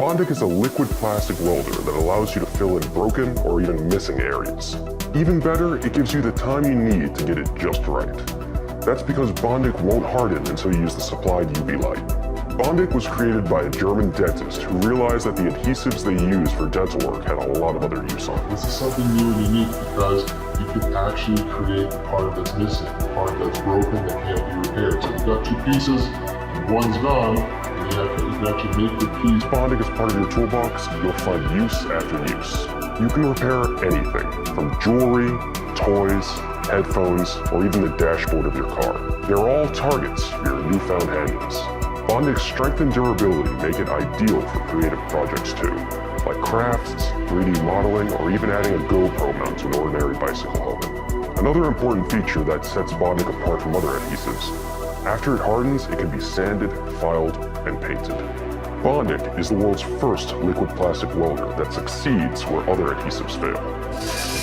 Bondic is a liquid plastic welder that allows you to fill in broken or even missing areas. Even better, it gives you the time you need to get it just right. That's because Bondic won't harden until you use the supplied UV light. Bondic was created by a German dentist who realized that the adhesives they used for dental work had a lot of other use on. This is something new and unique because you can actually create the part that's missing, the part that's broken that can't be repaired. So you've got two pieces, and one's gone, and you can actually make the piece. Bondic is part of your toolbox, you'll find use after use. You can repair anything, from jewelry, toys, headphones, or even the dashboard of your car. They're all targets for your newfound handiness. Bondic's strength and durability make it ideal for creative projects too, like crafts, 3D modeling, or even adding a GoPro mount to an ordinary bicycle helmet. Another important feature that sets Bondic apart from other adhesives: after it hardens, it can be sanded, filed, and painted. Bondic is the world's first liquid plastic welder that succeeds where other adhesives fail.